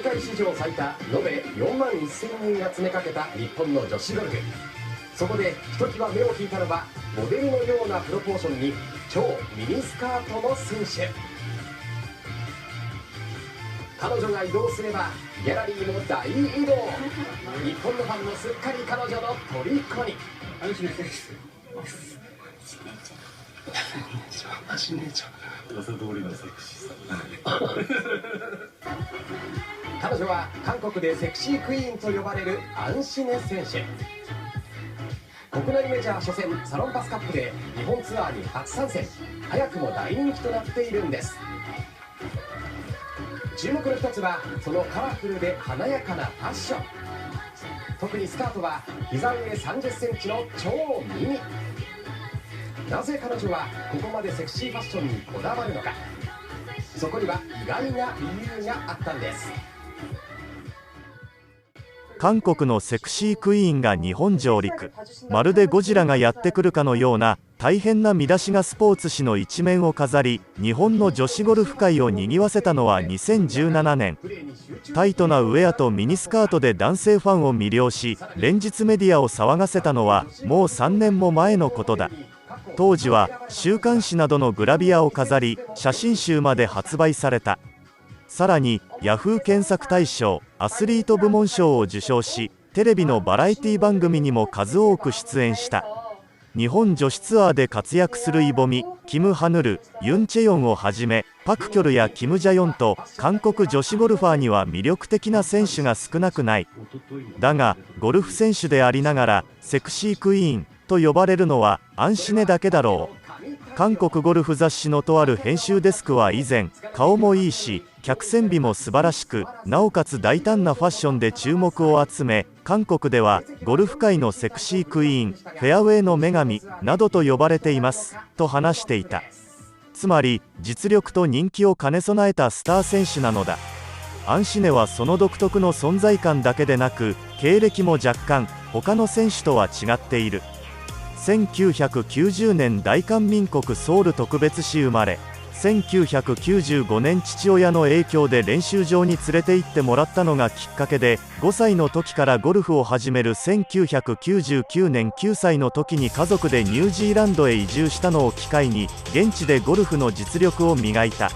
会史上最多延べ4万1000人が詰めかけた日本の女子ゴルフ。そこでひときわ目を引いたのは、モデルのようなプロポーションに超ミニスカートの選手。彼女が移動すればギャラリーも大移動。日本のファンもすっかり彼女の虜に。彼女は韓国でセクシークイーンと呼ばれるアンシネ選手。国内メジャー初戦サロンパスカップで日本ツアーに初参戦。早くも大人気となっているんです。注目の一つはそのカラフルで華やかなファッション。特にスカートは膝上30センチの超ミニ。なぜ彼女はここまでセクシーファッションにこだわるのか。そこには意外な理由があったんです。韓国のセクシークイーンが日本上陸。まるでゴジラがやってくるかのような大変な見出しがスポーツ紙の一面を飾り、日本の女子ゴルフ界を賑わせたのは2017年。タイトなウェアとミニスカートで男性ファンを魅了し、連日メディアを騒がせたのはもう3年も前のことだ。当時は週刊誌などのグラビアを飾り、写真集まで発売された。さらにヤフー検索大賞アスリート部門賞を受賞し、テレビのバラエティ番組にも数多く出演した。日本女子ツアーで活躍するイボミ、キム・ハヌル、ユン・チェヨンをはじめ、パク・キョルやキム・ジャヨンと韓国女子ゴルファーには魅力的な選手が少なくない。だがゴルフ選手でありながらセクシークイーンと呼ばれるのはアンシネだけだろう。韓国ゴルフ雑誌のとある編集デスクは以前、顔もいいし客船美も素晴らしく、なおかつ大胆なファッションで注目を集め、韓国ではゴルフ界のセクシークイーン、フェアウェイの女神などと呼ばれていますと話していた。つまり実力と人気を兼ね備えたスター選手なのだ。アンシネはその独特の存在感だけでなく、経歴も若干他の選手とは違っている。1990年大韓民国ソウル特別市生まれ。1995年父親の影響で練習場に連れて行ってもらったのがきっかけで、5歳の時からゴルフを始める1999年9歳の時に家族でニュージーランドへ移住したのを機会に現地でゴルフの実力を磨いた。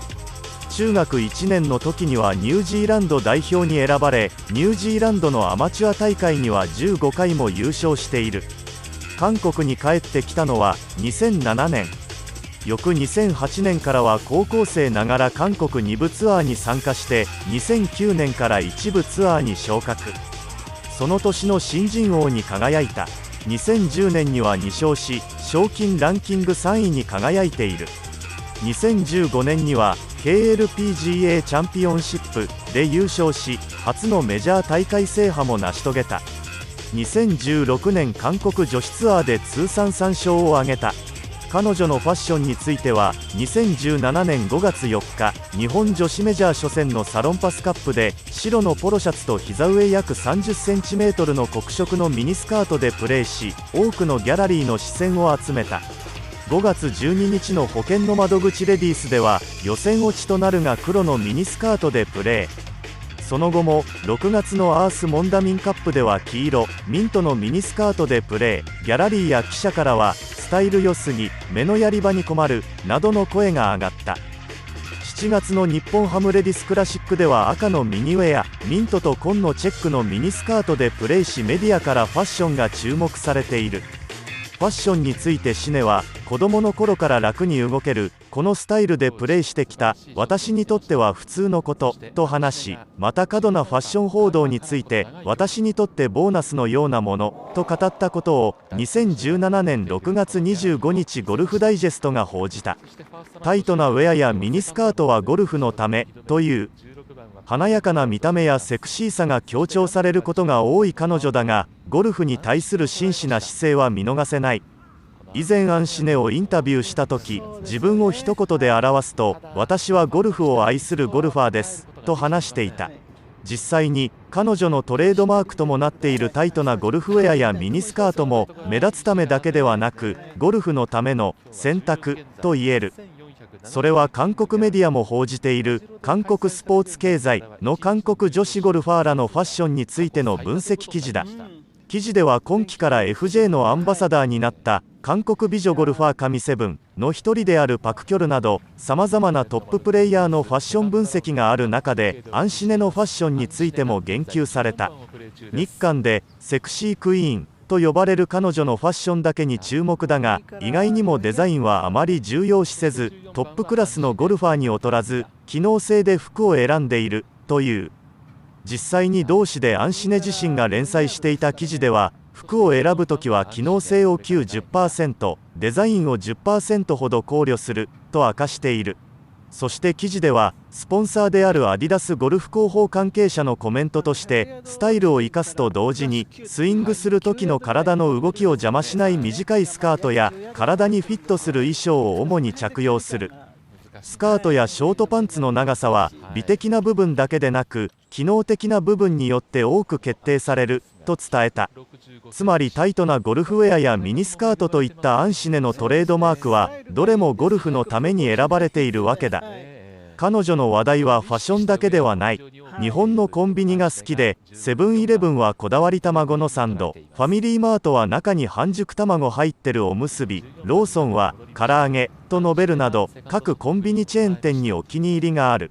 中学1年の時にはニュージーランド代表に選ばれ、ニュージーランドのアマチュア大会には15回も優勝している。韓国に帰ってきたのは2007年。翌2008年からは高校生ながら韓国2部ツアーに参加して、2009年から1部ツアーに昇格。その年の新人王に輝いた。2010年には2勝し、賞金ランキング3位に輝いている。2015年には KLPGA チャンピオンシップで優勝し、初のメジャー大会制覇も成し遂げた。2016年韓国女子ツアーで通算3勝を挙げた。彼女のファッションについては、2017年5月4日、日本女子メジャー初戦のサロンパスカップで白のポロシャツと膝上約30センチメートルの黒色のミニスカートでプレーし、多くのギャラリーの視線を集めた。5月12日の保険の窓口レディースでは予選落ちとなるが黒のミニスカートでプレー。その後も6月のアースモンダミンカップでは黄色ミントのミニスカートでプレー。ギャラリーや記者からはスタイル良すぎ、目のやり場に困るなどの声が上がった。7月の日本ハムレディスクラシックでは赤のミニウェアミントと紺のチェックのミニスカートでプレーし、メディアからファッションが注目されている。ファッションについてシネは、子供の頃から楽に動けるこのスタイルでプレーしてきた私にとっては普通のことと話し、また過度なファッション報道について私にとってボーナスのようなものと語ったことを2017年6月25日ゴルフダイジェストが報じた。タイトなウェアやミニスカートはゴルフのためという。華やかな見た目やセクシーさが強調されることが多い彼女だが、ゴルフに対する真摯な姿勢は見逃せない。以前アンシネをインタビューした時、自分を一言で表すと、私はゴルフを愛するゴルファーですと話していた。実際に彼女のトレードマークともなっているタイトなゴルフウェアやミニスカートも目立つためだけではなく、ゴルフのための選択と言える。それは韓国メディアも報じている韓国スポーツ経済の韓国女子ゴルファーらのファッションについての分析記事だ。記事では今季から FJ のアンバサダーになった韓国美女ゴルファー神セブンの一人であるパク・キョルなどさまざまなトッププレイヤーのファッション分析がある中で、アンシネのファッションについても言及された。日韓でセクシークイーンと呼ばれる彼女のファッションだけに注目だが、意外にもデザインはあまり重要視せず、トップクラスのゴルファーに劣らず機能性で服を選んでいるという。実際に同誌でアンシネ自身が連載していた記事では、服を選ぶときは機能性を 90%、デザインを 10% ほど考慮すると明かしている。そして記事ではスポンサーであるアディダスゴルフ広報関係者のコメントとして、スタイルを生かすと同時にスイングする時の体の動きを邪魔しない短いスカートや体にフィットする衣装を主に着用する。スカートやショートパンツの長さは美的な部分だけでなく機能的な部分によって多く決定されると伝えた。つまりタイトなゴルフウェアやミニスカートといったアンシネのトレードマークはどれもゴルフのために選ばれているわけだ。彼女の話題はファッションだけではない。日本のコンビニが好きで、セブンイレブンはこだわり卵のサンド、ファミリーマートは中に半熟卵入ってるおむすび、ローソンは唐揚げと述べるなど、各コンビニチェーン店にお気に入りがある。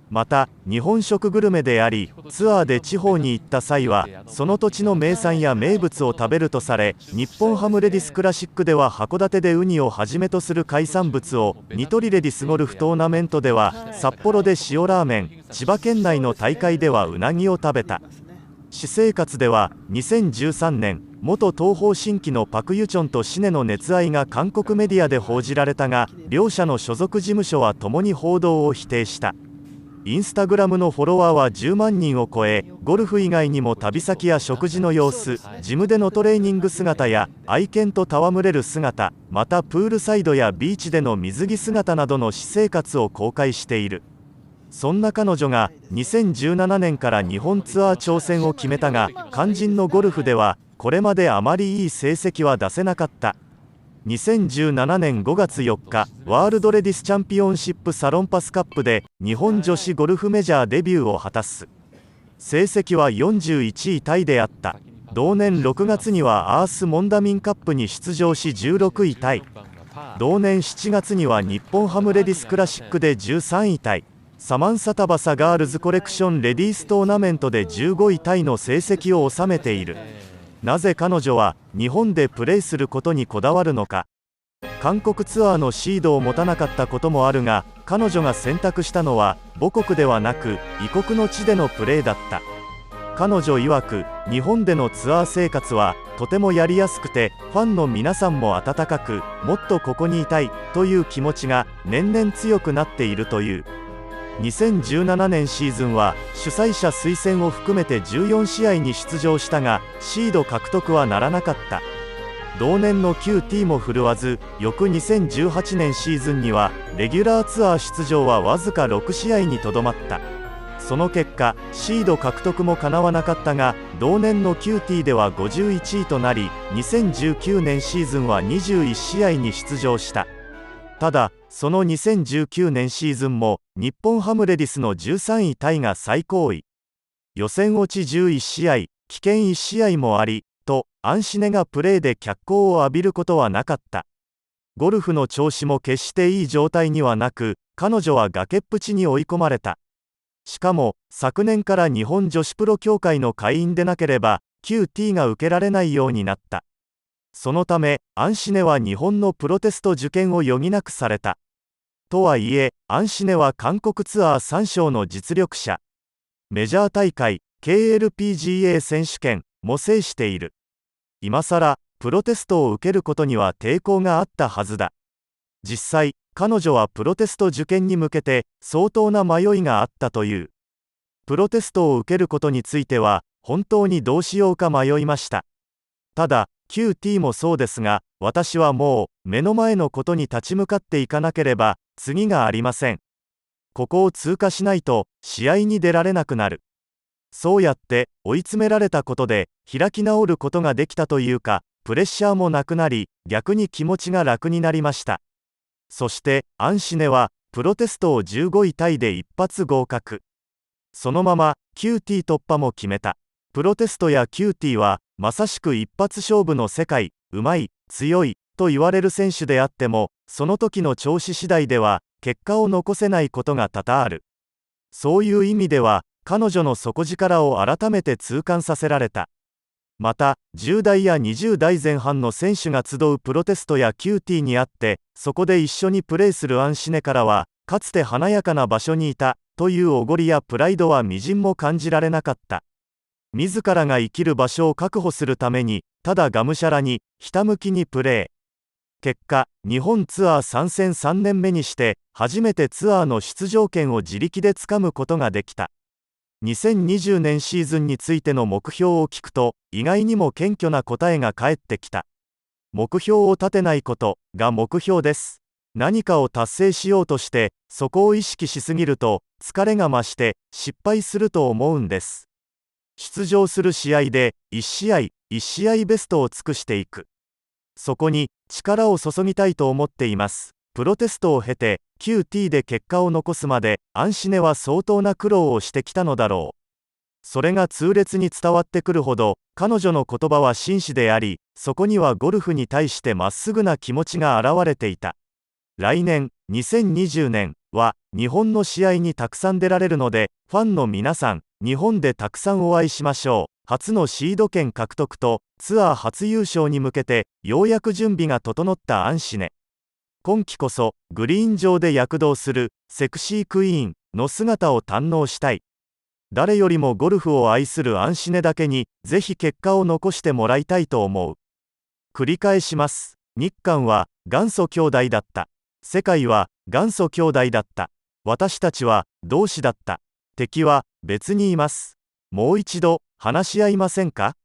また日本食グルメであり、ツアーで地方に行った際はその土地の名産や名物を食べるとされ、日本ハムレディスクラシックでは函館でウニをはじめとする海産物を、ニトリレディスゴルフトーナメントでは札幌で塩ラーメン、千葉県内の大会ではうなぎを食べた。私生活では2013年、元東方神起のパク・ユチョンとシネの熱愛が韓国メディアで報じられたが、両者の所属事務所は共に報道を否定した。インスタグラムのフォロワーは10万人を超え、ゴルフ以外にも旅先や食事の様子、ジムでのトレーニング姿や愛犬と戯れる姿、またプールサイドやビーチでの水着姿などの私生活を公開している。そんな彼女が2017年から日本ツアー挑戦を決めたが、肝心のゴルフではこれまであまりいい成績は出せなかった。2017年5月4日、ワールドレディスチャンピオンシップサロンパスカップで日本女子ゴルフメジャーデビューを果たす。成績は41位タイであった。同年6月にはアースモンダミンカップに出場し16位タイ。同年7月には日本ハムレディスクラシックで13位タイ。サマンサタバサガールズコレクションレディーストーナメントで15位タイの成績を収めている。なぜ彼女は日本でプレーすることにこだわるのか。韓国ツアーのシードを持たなかったこともあるが、彼女が選択したのは母国ではなく異国の地でのプレーだった。彼女曰く、日本でのツアー生活はとてもやりやすくて、ファンの皆さんも温かく、もっとここにいたいという気持ちが年々強くなっているという。2017年シーズンは主催者推薦を含めて14試合に出場したが、シード獲得はならなかった。同年の QT も振るわず、翌2018年シーズンにはレギュラーツアー出場はわずか6試合にとどまった。その結果シード獲得もかなわなかったが、同年の QT では51位となり、2019年シーズンは21試合に出場した。ただその2019年シーズンも日本ハムレディスの13位タイが最高位。予選落ち11試合、棄権1試合もありと、アンシネがプレーで脚光を浴びることはなかった。ゴルフの調子も決していい状態にはなく、彼女は崖っぷちに追い込まれた。しかも昨年から日本女子プロ協会の会員でなければ QT が受けられないようになった。そのためアンシネは日本のプロテスト受験を余儀なくされた。とはいえアンシネは韓国ツアー3勝の実力者。メジャー大会 KLPGA 選手権も制している。今さらプロテストを受けることには抵抗があったはずだ。実際彼女はプロテスト受験に向けて相当な迷いがあったという。プロテストを受けることについては本当にどうしようか迷いました。ただQT もそうですが、私はもう目の前のことに立ち向かっていかなければ次がありません。ここを通過しないと試合に出られなくなる。そうやって追い詰められたことで開き直ることができたというか、プレッシャーもなくなり、逆に気持ちが楽になりました。そしてアンシネはプロテストを15位タイで一発合格。そのまま QT 突破も決めた。プロテストや QT はまさしく一発勝負の世界、うまい、強いと言われる選手であっても、その時の調子次第では結果を残せないことが多々ある。そういう意味では彼女の底力を改めて痛感させられた。また10代や20代前半の選手が集うプロテストや QT にあって、そこで一緒にプレーするアンシネからはかつて華やかな場所にいたというおごりやプライドはみじんも感じられなかった。自らが生きる場所を確保するためにただがむしゃらにひたむきにプレー。結果、日本ツアー参戦3年目にして初めてツアーの出場権を自力でつかむことができた。2020年シーズンについての目標を聞くと意外にも謙虚な答えが返ってきた。目標を立てないことが目標です。何かを達成しようとしてそこを意識しすぎると疲れが増して失敗すると思うんです。出場する試合で1試合1試合ベストを尽くしていく。そこに力を注ぎたいと思っています。プロテストを経て QT で結果を残すまでアンシネは相当な苦労をしてきたのだろう。それが痛烈に伝わってくるほど彼女の言葉は真摯であり、そこにはゴルフに対してまっすぐな気持ちが現れていた。来年2020年は日本の試合にたくさん出られるので、ファンの皆さん、日本でたくさんお会いしましょう。初のシード権獲得とツアー初優勝に向けてようやく準備が整ったアンシネ。今季こそグリーン上で躍動するセクシークイーンの姿を堪能したい。誰よりもゴルフを愛するアンシネだけにぜひ結果を残してもらいたいと思う。繰り返します。日韓は元祖兄弟だった。世界は元祖兄弟だった。私たちは同志だった。敵は別にいます。もう一度話し合いませんか？